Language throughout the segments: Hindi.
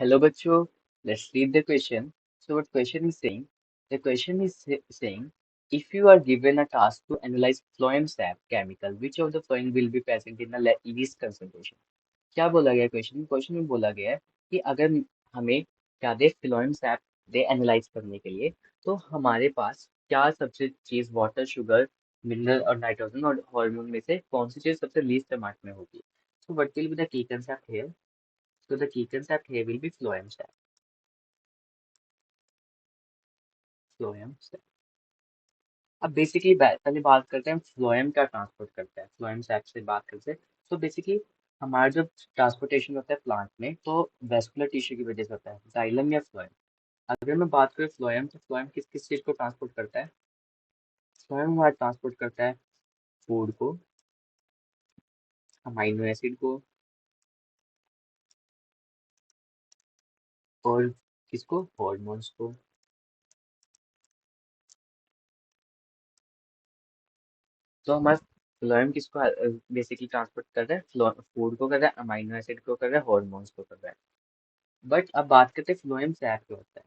Hello, Bacho. Let's read the question. So, what question is saying? The question is saying, if you are given a task to analyze phloem sap chemical, which of the following will be present in the least concentration? क्या बोला गया क्वेश्चन में बोला गया है कि अगर हमें क्या दे फिलोएम सैप दे एनालाइज करने के लिए, तो हमारे पास क्या सबसे चीज वाटर, शुगर, मिनरल और नाइट्रोजन और हार्मोन में से कौन सी चीज सबसे लीस्ट अमाउंट में होगी? So what will be the key concept here? So the key concept here will be phloem sap. Phloem SAP. अब बेसिकली पहले बात करते हैं फ्लोएम क्या ट्रांसपोर्ट करता है, फ्लोएम सैप से बात करते हैं। तो बेसिकली हमारा जो ट्रांसपोर्टेशन होता है प्लांट में, तो वेस्कुलर टिश्यू की वजह से होता है, जाइलम या फ्लोएम। अगर मैं बात करूँ फ्लोएम, तो फ्लोएम किस किस चीज को ट्रांसपोर्ट करता है? फ्लोएम हमारा ट्रांसपोर्ट करता है फूड को, अमाइनो एसिड को, और किसको, हॉर्मोन्स को। तो हमारा फ्लोएम किसको बेसिकली ट्रांसपोर्ट कर रहा है? फूड को कर रहा है, अमाइनो एसिड को कर रहा है, हॉर्मोन्स को कर रहा है। बट अब बात करते हैं फ्लोएम सैप क्या होता है।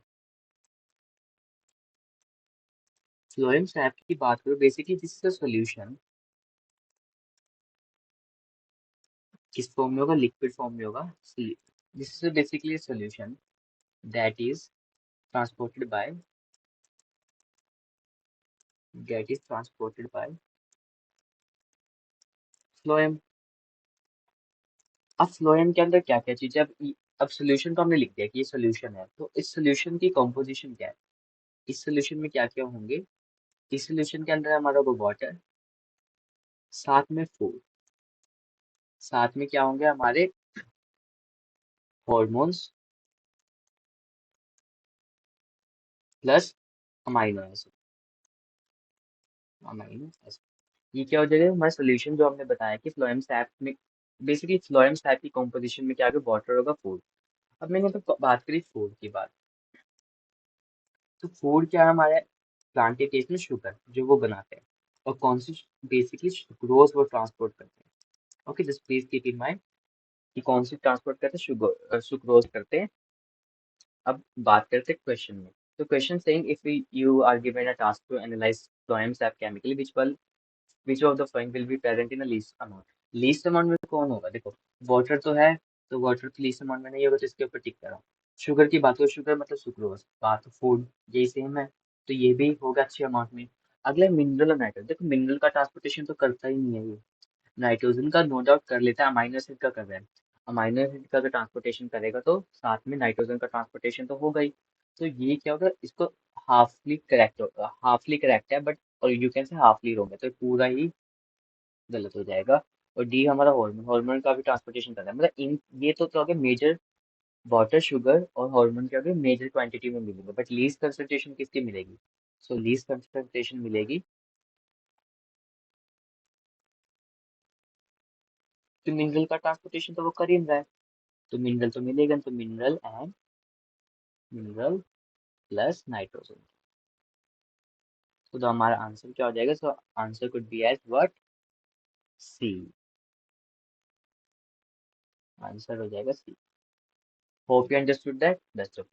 फ्लोएम सैप की बात करो, basically this is a solution. किस फॉर्म में होगा? लिक्विड फॉर्म में होगा। This is basically solution that is transported by phloem. अब फ्लोएम के अंदर क्या क्या चीजें, अब सोल्यूशन तो हमने लिख दिया कि ये सोल्यूशन है, तो इस सोल्यूशन की कंपोजिशन क्या है? इस सोल्यूशन में क्या क्या होंगे? इस सोल्यूशन के अंदर हमारा वो वाटर, साथ में फूड, साथ में क्या होंगे हमारे hormones plus amino acid. Amino acid ये क्या हो जाएगा हमारा सोल्यूशन, जो हमने बताया कि फ्लोएम सैप में, बेसिकली फ्लोएम सैप की कंपोजिशन में क्या होगा? वाटर होगा, फूड। अब मैंने तो बात करी फूड की बात, तो फूड क्या है हमारे प्लांट के केस में? शुगर, जो वो बनाते हैं। और कौन सी? बेसिकली सुक्रोज वो ट्रांसपोर्ट करते हैं। Okay, just please keep in mind कि कौन सी ट्रांसपोर्ट करते हैं? शुगर, सुक्रोज करते हैं। अब बात करते हैं क्वेश्चन में। तो question saying, if you are given a task to analyze phloem sap chemically, which of the following will be present in least amount? Least amount में कौन होगा? देखो, वाटर तो है, तो वाटर तो लीस्ट अमाउंट में नहीं होगा, तो इसके ऊपर टिक करा। शुगर की बात हो, शुगर मतलब सुक्रोज, बात फूड, यही सेम है, तो ये भी होगा अच्छे अमाउंट में। अगला मिनरल और नाइट्रोजन। देखो, मिनरल का ट्रांसपोर्टेशन तो करता ही नहीं है ये। नाइट्रोजन का नो डाउट कर लेता है, अमाइनो एसिड का कर रहा है। अमाइनो एसिड का अगर ट्रांसपोर्टेशन करेगा, तो साथ में नाइट्रोजन का ट्रांसपोर्टेशन तो होगा ही। तो ये क्या होगा? इसको हाफली करेक्ट है, बट और यू कैन से हाफली रॉन्ग है, तो पूरा ही गलत हो जाएगा। और डी हमारा हार्मोन, हार्मोन का भी ट्रांसपोर्टेशन करना है, मतलब इन ये तो क्या हो गया मेजर, वाटर, शुगर और हार्मोन क्या हो गया मेजर क्वांटिटी में मिलेंगे, बट लीस्ट कंसंट्रेशन किसकी मिलेगी? सो लीस्ट कंसंट्रेशन मिलेगी तो मिनरल का ट्रांसपोर्टेशन तो वो कर ही नहीं रहा है, तो मिनरल तो मिलेगा, तो मिनरल प्लस नाइट्रोजन। तो हमारा आंसर क्या हो जाएगा? So answer could be as what? C. Answer हो जाएगा C. Hope you understood that. Best of